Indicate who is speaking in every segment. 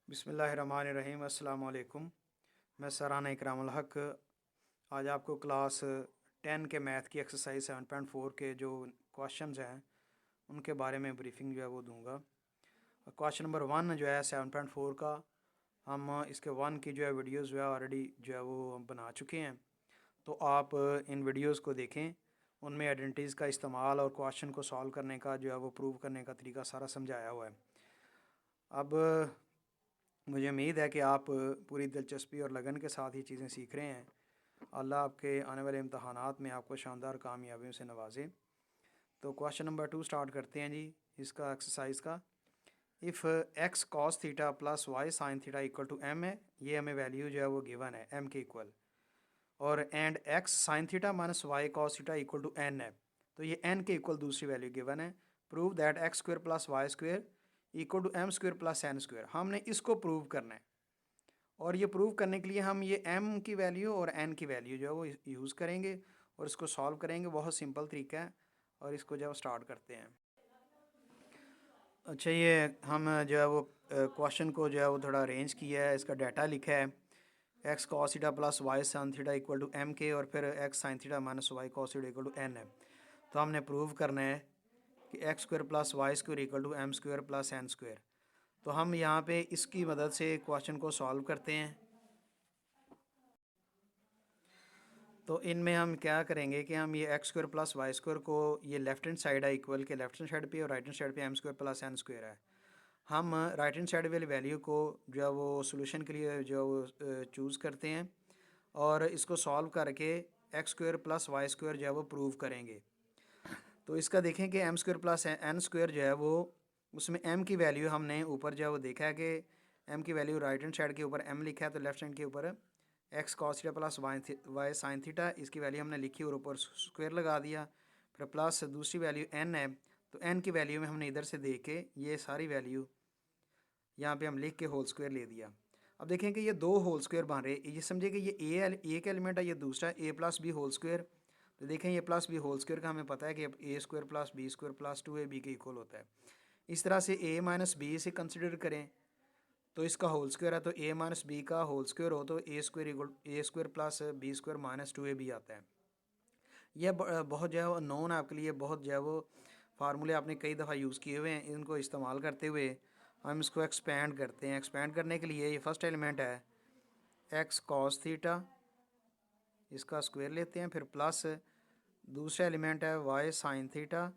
Speaker 1: बिस्मिल्लाहिर्रहमानिर्रहीम। अस्सलाम वालेकुम। मैं सराना इकरामुल हक आज आपको क्लास 10 के मैथ की एक्सरसाइज 7.4 के जो क्वेश्चंस हैं उनके बारे में ब्रीफिंग जो है वो दूंगा। क्वेश्चन नंबर 1 जो है 7.4 का, हम इसके 1 की जो है वीडियोस जो है ऑलरेडी जो है वो हम बना चुके हैं, तो आप इन वीडियोस को देखें। उनमें आइडेंटिटीज़ का इस्तेमाल और क्वेश्चन को सॉल्व करने का जो है वो प्रूव करने का तरीका सारा समझाया हुआ है। अब मुझे उम्मीद है कि आप पूरी दिलचस्पी और लगन के साथ ये चीज़ें सीख रहे हैं। अल्लाह आपके आने वाले इम्तहानात में आपको शानदार कामयाबियों से नवाजे। तो क्वेश्चन नंबर 2 स्टार्ट करते हैं जी, इसका एक्सरसाइज का। If x cos theta plus y sin theta equal to m है, ये हमें वैल्यू जो है वो गिवन है एम के इक्वल, और and x sin theta minus y cos theta equal to n है, तो ये एन के इक्वल दूसरी वैल्यू गिवन है। Prove that x square plus y square equal to m square plus n square, हमने इसको प्रूव करना है। और ये प्रूव करने के लिए हम ये m की वैल्यू और n की वैल्यू जो है वो यूज़ करेंगे और इसको सॉल्व करेंगे। बहुत सिंपल तरीका है और इसको जब स्टार्ट करते हैं। अच्छा, ये हम जो है वो क्वेश्चन को जो है वो थोड़ा अरेंज किया है। इसका डाटा लिखा है x cos theta plus y sin theta equal to m के, और फिर x sin theta minus y cos theta equal to n है। तो हमने प्रूव करना है कि x square plus Y square equal to m square plus n square. तो हम यहाँ पे इसकी मदद से क्वेश्चन को सॉल्व करते हैं। तो इनमें हम क्या करेंगे कि हम ये x square plus Y square को, ये लेफ्ट हैंड साइड है इक्वल के लेफ्ट हैंड साइड पे, और राइट हैंड साइड पे m square plus n square है। हम राइट हैंड साइड वाली वैल्यू को जो है वो सोल्यूशन के लिए जो है वो चूज़ करते हैं और इसको सॉल्व करके x square plus Y square जो है वो प्रूव करेंगे। तो इसका देखें कि m square plus n square जो है वो, उसमें एम की वैल्यू हमने ऊपर जो है वो देखा है कि एम की वैल्यू राइट हैंड साइड के ऊपर एम लिखा है, तो लेफ्ट हैंड के ऊपर x cos theta plus y sin theta, इसकी वैल्यू हमने लिखी और ऊपर स्क्वायर लगा दिया। फिर प्लस दूसरी वैल्यू एन है, तो एन की वैल्यू में हमने इधर से देख के ये सारी वैल्यू यहाँ पे हम लिख के होल स्क्वायर ले दिया। अब देखें कि ये दो होल स्क्वायर बन रहे, ये समझे कि ये एक एलिमेंट है, ये दूसरा ए प्लस बी होल स्क्वायर। तो देखें ये प्लस बी होल स्क्वायर का हमें पता है कि A square plus B square plus 2ab के इक्वल होता है। इस तरह से ए माइनस बी से कंसिडर करें तो इसका होल स्क्वायर है, तो ए माइनस बी का होल स्क्वायर हो तो A square equal A square plus B square minus 2ab आता है। यह बहुत जो है वो नोन है आपके लिए, बहुत जो है वो फार्मूले आपने कई दफ़ा यूज़ किए हुए हैं। इनको इस्तेमाल करते हुए हम इसको एक्सपेंड करते हैं। एक्सपेंड करने के लिए ये फर्स्ट एलिमेंट है एक्स कॉस थीटा, इसका स्क्वायर लेते हैं, फिर प्लस दूसरा एलिमेंट है वाई साइन थीटा,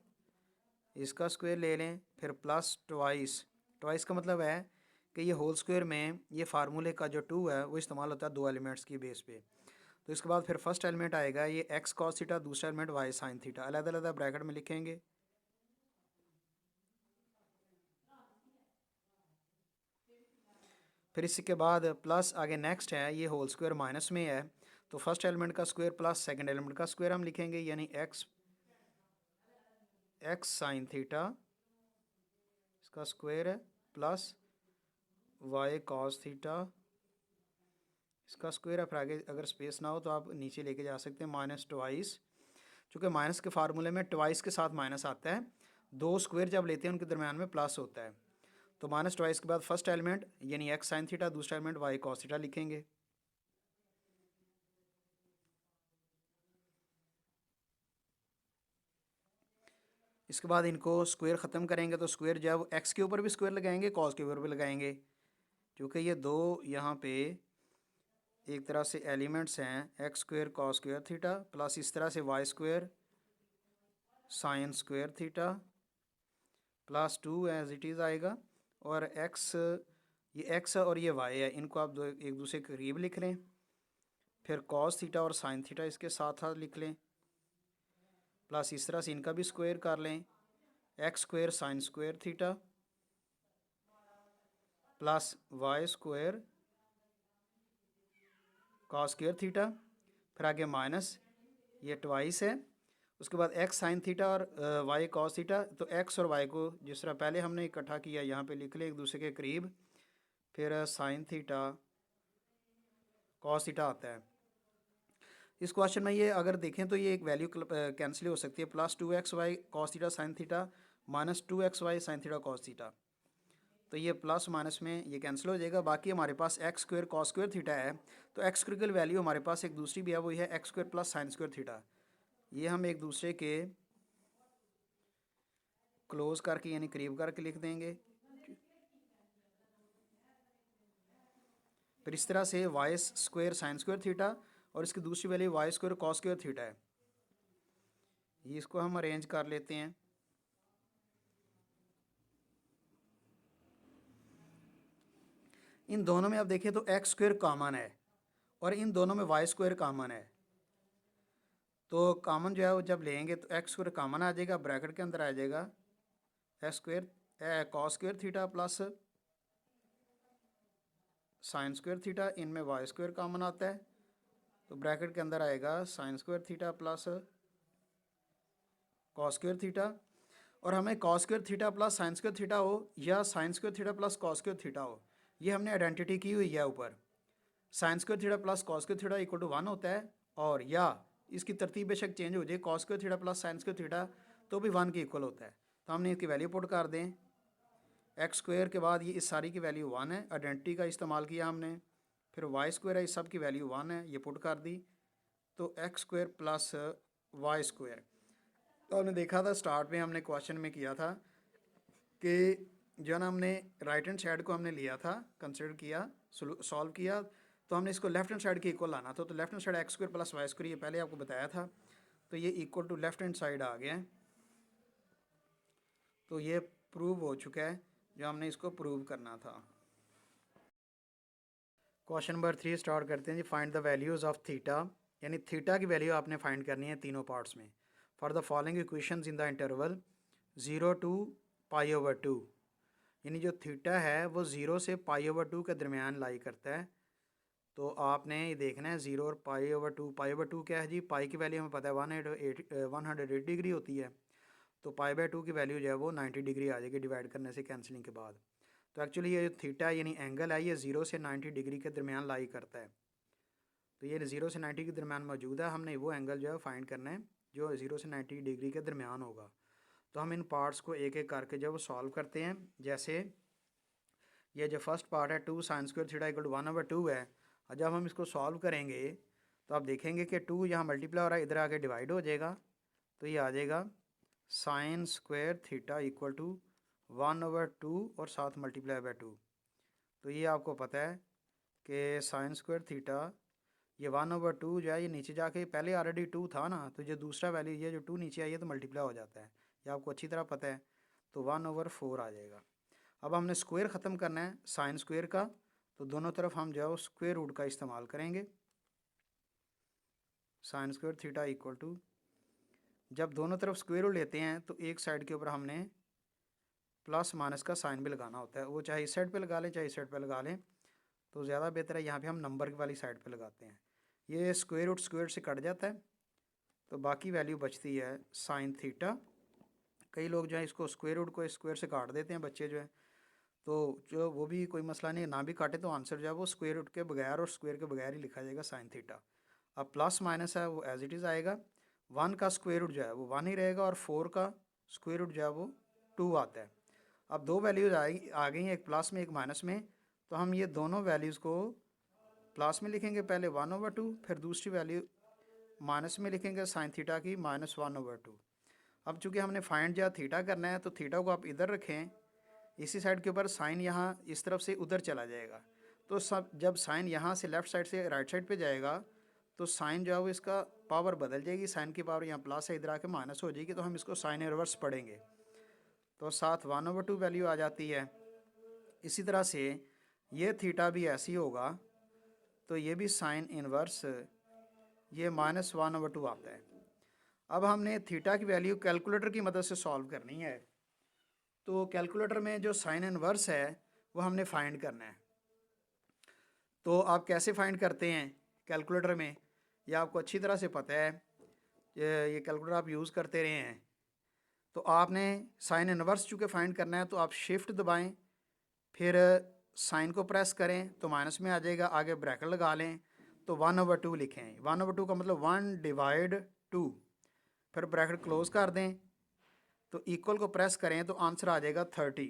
Speaker 1: इसका स्क्वायर ले लें, फिर प्लस ट्वाइस। ट्वाइस का मतलब है कि ये होल स्क्वायर में ये फार्मूले का जो 2 है वो इस्तेमाल होता है दो एलिमेंट्स की बेस पे। तो इसके बाद फिर फर्स्ट एलिमेंट आएगा ये एक्स कॉस थीटा, दूसरा एलिमेंट वाई साइन थीटा, अलग अलग ब्रैकेट में लिखेंगे। फिर इसके बाद प्लस आगे नेक्स्ट है ये होल स्क्वायर माइनस में है, तो फर्स्ट एलिमेंट का स्क्वायर प्लस सेकंड एलिमेंट का स्क्वायर हम लिखेंगे, यानी एक्स एक्स साइन थीटा इसका स्क्वायर है प्लस वाई कॉस थीटा इसका स्क्वायर है। फिर आगे अगर स्पेस ना हो तो आप नीचे लेके जा सकते हैं माइनस ट्वाइस, चूँकि माइनस के फार्मूले में ट्वाइस के साथ माइनस आता है, दो स्क्वायर जब लेते हैं उनके दरमियान में प्लस होता है। तो माइनस ट्वाइस के बाद फर्स्ट एलिमेंट यानी एक्स साइन थीटा, दूसरा एलिमेंट वाई कॉस थीटा लिखेंगे। इसके बाद इनको स्क्वायर ख़त्म करेंगे, तो स्क्वायर जो है वो एक्स के ऊपर भी स्क्वायर लगाएंगे, कॉस के ऊपर भी लगाएंगे, क्योंकि ये दो यहाँ पे एक तरह से एलिमेंट्स हैं, x square cos square theta plus इस तरह से y square sin square theta plus 2 as it is आएगा। और एक्स, ये एक्स और ये वाई है, इनको आप दो एक दूसरे के करीब लिख लें। फिर कॉस थीटा और साइन थीटा इसके साथ साथ लिख लें, प्लस इस तरह से इनका भी स्क्वायर कर लें, x square sin square theta plus Y square cos square theta, फिर आगे माइनस ये ट्वाइस है। उसके बाद एक्स साइन थीटा और वाई कॉस थीटा, तो एक्स और वाई को जिस तरह पहले हमने इकट्ठा किया यहाँ पे लिख लें एक दूसरे के करीब। फिर साइन थीटा कॉस थीटा आता है। इस क्वेश्चन में ये अगर देखें तो ये एक वैल्यू कैंसिल हो सकती है, plus 2x y cos theta sin theta minus 2x y sin theta cos theta. तो ये प्लस माइनस में ये कैंसिल हो जाएगा। बाकी हमारे पास X square cos square theta है, तो एक्स स्क्वायर की वैल्यू हमारे पास एक दूसरी भी है, वो है x square plus sin square theta. ये हम एक दूसरे के क्लोज करके यानी करीब करके लिख देंगे। फिर इस तरह से y square sin square theta और इसकी दूसरी value y square cos square theta है। ये इसको हम अरेंज कर लेते हैं। इन दोनों में आप देखें तो एक्स स्क्वायर कॉमन है और इन दोनों में वाई स्क्वायर कॉमन है। तो कॉमन जो है वो जब लेंगे तो एक्स स्क्वायर कॉमन आ जाएगा, ब्रैकेट के अंदर आ जाएगा x square cos square theta plus sin square theta. इनमें वाई स्क्वायर कॉमन आता है, तो ब्रैकेट के अंदर आएगा sin square theta plus cos square theta. और हमें cos square theta plus sin square theta हो या sin square theta plus cos square theta हो, ये हमने आइडेंटिटी की हुई है ऊपर। Sin square theta plus cos square theta equal to 1 होता है, और या इसकी तरतीब बेशक चेंज हो जाए, cos square theta plus sin square theta तो भी 1 के इक्वल होता है। तो हमने इसकी वैल्यू पुट कर दें। एक्स स्क्वायर के बाद ये इस सारी की वैल्यू 1 है, आइडेंटिटी का इस्तेमाल किया हमने। फिर वाई स्क्वायर है, इस सब की वैल्यू 1 है, ये पुट कर दी। तो x square plus Y square, तो हमने देखा था स्टार्ट में हमने क्वेश्चन में किया था कि जो है ना हमने राइट हैंड साइड को हमने लिया था, कंसिडर किया, सॉल्व किया, तो हमने इसको लेफ्ट हैंड साइड के इक्वल लाना था। तो left hand side X square plus Y square, ये पहले आपको बताया था, तो ये equal to left hand side आ गया है। तो ये प्रूव हो चुका है जो हमने इसको प्रूव करना था। क्वेश्चन नंबर 3 स्टार्ट करते हैं जी। Find the values of theta, यानी थीटा की वैल्यू आपने फाइंड करनी है तीनों पार्ट्स में। For the following equations in the interval 0 to π/2, यानी जो थीटा है वो 0 से π/2 के दरमियान लाई करता है। तो आपने ये देखना है 0 और π/2। π/2 क्या है जी? पाई की वैल्यू हमें पता है 108 डिग्री होती है, तो π/2 की वैल्यू जो है वो 90 डिग्री आ जाएगी डिवाइड करने से, कैंसिलिंग के बाद। तो एक्चुअली ये जो थीटा यानी एंगल है, ये 0 से 90 डिग्री के दरमियान लाई करता है। तो ये 0 से 90 के दरमियान मौजूद है, हमने वो एंगल जो है फाइंड करना है जो 0 से 90 डिग्री के दरमियान होगा। तो हम इन पार्ट्स को एक एक करके जब सॉल्व करते हैं, जैसे ये जो फर्स्ट पार्ट है 2 sin square theta equal to 1/2 है, और जब हम इसको सॉल्व करेंगे तो आप देखेंगे कि 2 यहाँ मल्टीप्लाई हो रहा है, इधर आके डिवाइड हो जाएगा, तो ये आ जाएगा sin square theta equal to 1/2 और साथ मल्टीप्लाई बाय 2। तो ये आपको पता है कि साइन स्क्वायर थीटा ये 1/2 जो है ये नीचे जाके पहले ऑलरेडी 2 था ना, तो जो दूसरा वैल्यू ये जो 2 नीचे आई है तो मल्टीप्लाई हो जाता है, ये आपको अच्छी तरह पता है। तो 1/4 आ जाएगा। अब हमने स्क्वायर ख़त्म करना है साइन स्क्वायर का, तो दोनों तरफ हम जो है वो स्क्वायर रूट का इस्तेमाल करेंगे। Sin square theta equal to, जब दोनों तरफ स्क्वायर रूट लेते हैं तो एक साइड के ऊपर हमने प्लस माइनस का साइन भी लगाना होता है, वो चाहे इस साइड पे लगा लें चाहे इस साइड पे लगा लें, तो ज़्यादा बेहतर है यहाँ पे हम नंबर वाली साइड पे लगाते हैं। ये स्क्वायर रूट स्क्वायर से कट जाता है, तो बाकी वैल्यू बचती है साइन थीटा। कई लोग जो है इसको स्क्वायर रूट को स्क्वायर से काट देते हैं बच्चे जो है, तो जो वो भी कोई मसला नहीं, ना भी काटे तो आंसर जो है वो स्क्वायर रूट के बगैर और स्क्वायर के बगैर ही लिखा जाएगा साइन थीटा। अब प्लस माइनस है वो एज इट इज़ आएगा, 1 का स्क्वायर रूट जो है वो 1 ही रहेगा और 4 का स्क्वायर रूट जो है वो 2 आता है। अब दो वैल्यूज़ आ गई हैं, एक प्लस में एक माइनस में, तो हम ये दोनों वैल्यूज़ को प्लस में लिखेंगे पहले 1/2, फिर दूसरी वैल्यू माइनस में लिखेंगे साइन थीटा की -1/2। अब चूँकि हमने फाइंड जो थीटा करना है, तो थीटा को आप इधर रखें, इसी साइड के ऊपर साइन यहाँ इस तरफ से उधर चला जाएगा, तो सब जब साइन यहाँ से लेफ़्ट साइड से राइट साइड पे जाएगा तो साइन जो है वो इसका पावर बदल जाएगी, साइन की पावर यहाँ प्लस है, इधर आके माइनस हो जाएगी, तो हम इसको साइन रिवर्स पढ़ेंगे, तो साथ 1/2 वैल्यू आ जाती है। इसी तरह से ये थीटा भी ऐसी होगा, तो ये भी साइन इनवर्स ये -1/2 आता है। अब हमने थीटा की वैल्यू कैलकुलेटर की मदद से सॉल्व करनी है, तो कैलकुलेटर में जो साइन इनवर्स है वो हमने फाइंड करना है। तो आप कैसे फाइंड करते हैं कैलकुलेटर में, ये आपको अच्छी तरह से पता है, ये कैलकुलेटर आप यूज़ करते रहे हैं। तो आपने साइन इनवर्स चूँकि फाइंड करना है, तो आप शिफ्ट दबाएं, फिर साइन को प्रेस करें तो माइनस में आ जाएगा, आगे ब्रैकेट लगा लें, तो 1/2 लिखें। 1/2 का मतलब 1/2, फिर ब्रैकेट क्लोज कर दें, तो इक्वल को प्रेस करें तो आंसर आ जाएगा 30।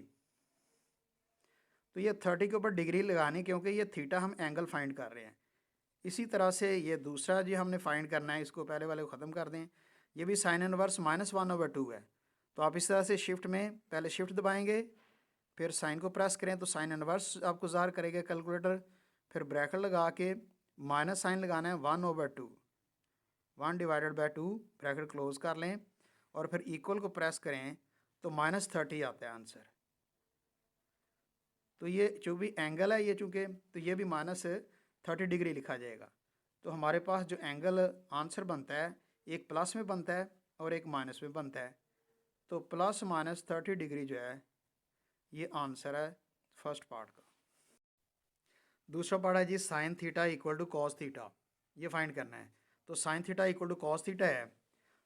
Speaker 1: तो ये 30 के ऊपर डिग्री लगानी, क्योंकि ये थीटा हम एंगल फाइंड कर रहे हैं। इसी तरह से ये दूसरा जो हमने फाइंड करना है, इसको पहले वाले को ख़त्म कर दें। ये भी साइन इनवर्स -1/2 है। तो आप इस तरह से शिफ्ट में पहले शिफ्ट दबाएंगे, फिर साइन को प्रेस करें तो साइन इनवर्स आपको ज़ाहिर करेगा कैलकुलेटर। फिर ब्रैकेट लगा के माइनस साइन लगाना है 1/2, 1/2 ब्रैकेट क्लोज कर लें और फिर इक्वल को प्रेस करें तो -30 आता है आंसर। तो ये जो भी एंगल है ये चूँकि, तो ये भी -30 डिग्री लिखा जाएगा। तो हमारे पास जो एंगल आंसर बनता है, एक प्लस में बनता है और एक माइनस में बनता है। तो +- 30 डिग्री जो है ये आंसर है फर्स्ट पार्ट का। दूसरा पार्ट है जी sine theta equal to cos theta, ये फाइंड करना है। तो sine theta equal to cos theta है,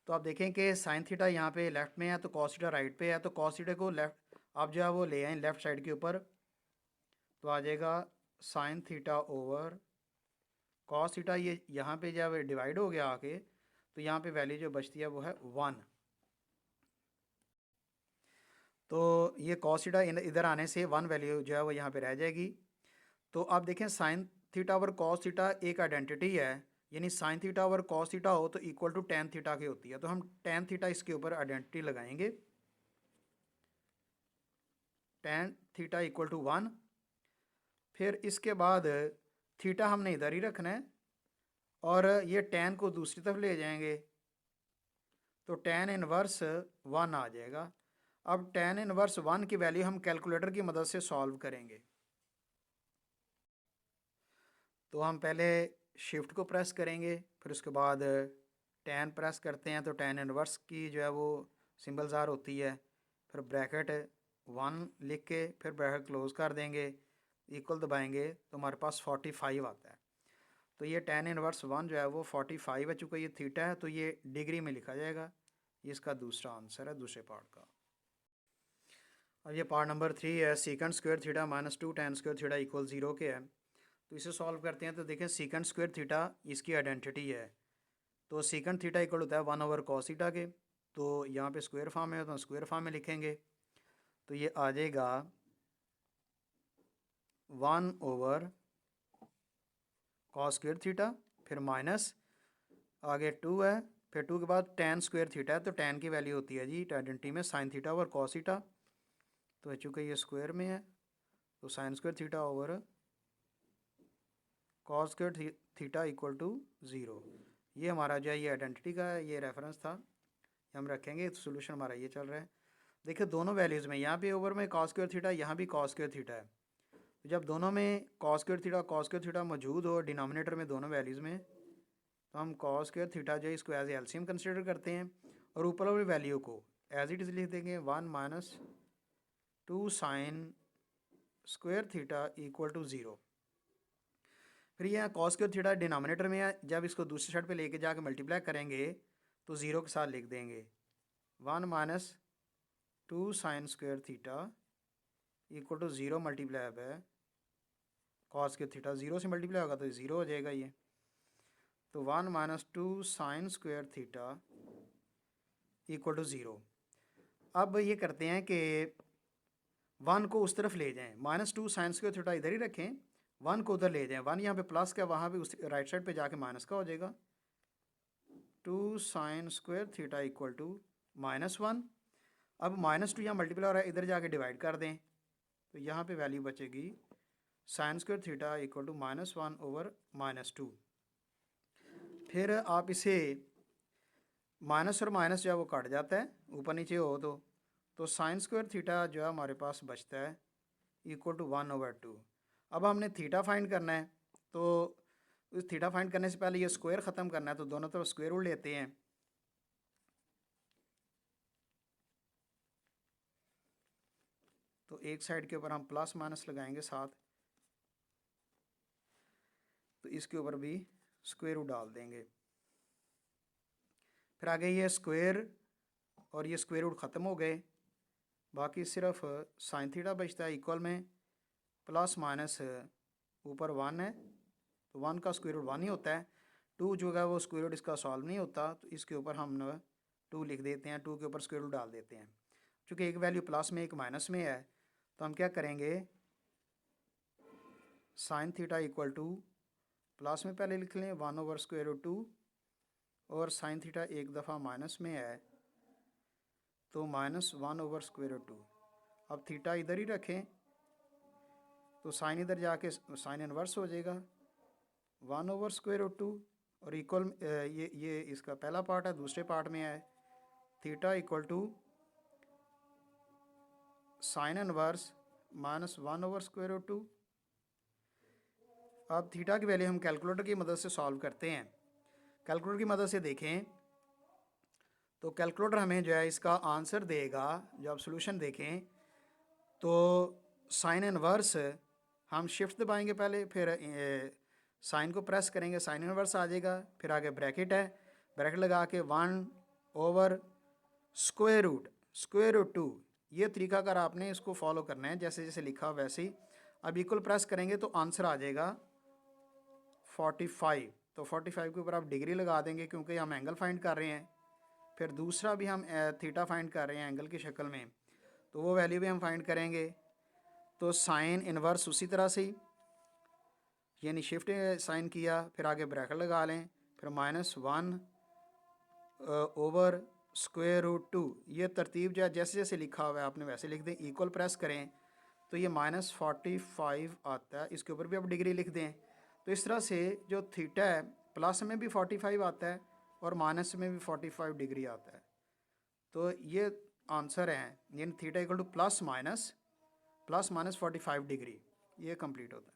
Speaker 1: तो आप देखें कि साइन थीटा यहाँ पे लेफ्ट में है तो कॉस थीटा राइट पे है। तो कॉस थीटा को लेफ्ट आप जो है वो ले आए लेफ्ट साइड के ऊपर, तो आ जाएगा sign theta over cos theta. ये यहाँ पे जब डिवाइड हो गया आके, तो यहाँ पे वैल्यू जो बचती है वो है 1। तो ये कॉस थीटा इधर आने से 1 वैल्यू जो है वो यहाँ पे रह जाएगी। तो आप देखें sign theta over cos theta एक आइडेंटिटी है, यानी sign theta over cos theta हो तो इक्वल टू टेन थीटा की होती है। तो हम टेन थीटा इसके ऊपर आइडेंटिटी लगाएंगे, टेन थीटा इक्वल टू 1। फिर इसके बाद थीटा हमने इधर ही रखना है और ये टेन को दूसरी तरफ ले जाएंगे, तो टेन इनवर्स 1 आ जाएगा। अब टेन इनवर्स 1 की वैल्यू हम कैलकुलेटर की मदद से सॉल्व करेंगे। तो हम पहले शिफ्ट को प्रेस करेंगे, फिर उसके बाद टेन प्रेस करते हैं तो टेन इनवर्स की जो है वो सिंबल ज़ार होती है। फिर ब्रैकेट 1 लिख के फिर ब्रैकेट क्लोज कर देंगे, इक्वल दबाएंगे तो हमारे पास 45 आता है। तो ये टेन इनवर्स 1 जो है वो 45 है, चूँकि ये थीटा है तो ये डिग्री में लिखा जाएगा। ये इसका दूसरा आंसर है दूसरे पार्ट का। अब ये पार्ट नंबर 3 है, secant square theta -2 tan square theta equal 0 के है। तो इसे सॉल्व करते हैं तो देखें सीकेंड स्क्वायर थीटा इसकी आइडेंटिटी है। तो सीकेंड थीटा इक्वल होता है 1/cos थीटा के। तो यहाँ पे स्क्वायर फॉर्म में है तो स्क्वायर फॉर्म में लिखेंगे, तो ये आ जाएगा 1/cos स्क्वायर थीटा, फिर माइनस आगे 2 है, फिर 2 के बाद tan स्क्वायर थीटा है। तो tan की वैल्यू होती है जी आइडेंटिटी में sin theta over cos theta. तो चूँकि ये स्क्वायर में है तो sin square theta over cos square theta equal to 0। ये हमारा जो है ये आइडेंटिटी का ये रेफरेंस था, हम रखेंगे। तो सोल्यूशन हमारा ये चल रहा है। देखिए दोनों वैल्यूज़ में, यहाँ पे ओवर में कॉस स्क्वायर थीटा, यहाँ भी कॉस स्क्वायर थीटा है। तो जब दोनों में कॉस स्क्वायर थीटा मौजूद हो डिनोमिनेटर में दोनों वैल्यूज़ में, तो हम कॉस स्क्वायर थीटा जो है इसको एज एलसीएम कंसिडर करते हैं और ऊपर वाली वैल्यू को एज इट इज़ लिख देंगे 1 - 2 sin square theta equal to 0। फिर यहाँ कॉस स्क्वायर थीटा डिनोमिनेटर में है, जब इसको दूसरी साइड पे लेके जाके मल्टीप्लाई करेंगे तो 0 के साथ लिख देंगे 1 - 2 sin square theta equal to 0 multiply है कॉस स्क्वायर थीटा, 0 से मल्टीप्लाई होगा तो 0 हो जाएगा ये। तो 1 - 2 sin square theta equal to 0। अब ये करते हैं कि 1 को उस तरफ ले जाएं, -2 साइन स्क्वायर थीटा इधर ही रखें, 1 को उधर ले जाएं। 1 यहाँ पे प्लस का, वहाँ पे उस राइट साइड पे जाके माइनस का हो जाएगा। 2 sin square theta equal to -1। अब -2 यहाँ मल्टीप्लाई हो रहा है, इधर जाके डिवाइड कर दें तो यहाँ पे वैल्यू बचेगी sin square theta equal to -1 over -2। फिर आप इसे माइनस और माइनस जो है वो कट जाता है ऊपर नीचे हो तो साइन स्क्वायर थीटा जो है हमारे पास बचता है इक्वल टू 1/2। अब हमने थीटा फाइंड करना है, तो उस थीटा फाइंड करने से पहले ये स्क्वायर ख़त्म करना है, तो दोनों तरफ स्क्वायर रूट लेते हैं। तो एक साइड के ऊपर हम प्लस माइनस लगाएंगे साथ, तो इसके ऊपर भी स्क्वायर रूट डाल देंगे। फिर आगे ये स्क्वायर और ये स्क्वायर रूट ख़त्म हो गए, बाकी सिर्फ साइन थीटा बचता है इक्वल में, प्लस माइनस ऊपर 1 है तो 1 का स्क्वायर रूट 1 ही होता है। 2 जो है वो स्क्वायर रूट इसका सॉल्व नहीं होता, तो इसके ऊपर हम 2 लिख देते हैं, 2 के ऊपर स्क्वायर रूट डाल देते हैं। चूँकि एक वैल्यू प्लस में एक माइनस में है तो हम क्या करेंगे, sign theta equal two plus में पहले लिख लें 1/√2 और साइन थीटा एक दफ़ा माइनस में है तो -1/√2। अब थीटा इधर ही रखें तो साइन इधर जाके साइन इन्वर्स हो जाएगा 1/√2 और इक्वल ये इसका पहला पार्ट है, दूसरे पार्ट में है theta equal to sin inverse -1/√2। अब थीटा की वैल्यू हम कैलकुलेटर की मदद से सॉल्व करते हैं। कैलकुलेटर की मदद से देखें तो कैलकुलेटर हमें जो है इसका आंसर देगा। जब आप सोल्यूशन देखें तो साइन इन्वर्स हम शिफ्ट दबाएंगे पहले, फिर साइन को प्रेस करेंगे, साइन इन्वर्स आ जाएगा, फिर आगे ब्रैकेट है, ब्रैकेट लगा के 1/√2। ये तरीका अगर आपने इसको फॉलो करना है जैसे जैसे लिखा वैसे ही। अब इक्वल प्रेस करेंगे तो आंसर आ जाएगा 45। तो 45 के ऊपर आप डिग्री लगा देंगे क्योंकि हम एंगल फाइंड कर रहे हैं। फिर दूसरा भी हम थीटा फाइंड कर रहे हैं एंगल की शक्ल में, तो वो वैल्यू भी हम फाइंड करेंगे। तो साइन इन्वर्स उसी तरह से ही, यानी शिफ्ट साइन किया, फिर आगे ब्रैकेट लगा लें, फिर -1/√2। ये तरतीब जो है जैसे जैसे लिखा हुआ है आपने वैसे लिख दें। इक्वल प्रेस करें तो ये -45 आता है, इसके ऊपर भी आप डिग्री लिख दें। तो इस तरह से जो थीटा है प्लस में भी 45 आता है और माइनस में भी 45 डिग्री आता है। तो ये आंसर है, यानी theta equal two plus minus 45 degree. ये कंप्लीट होता है।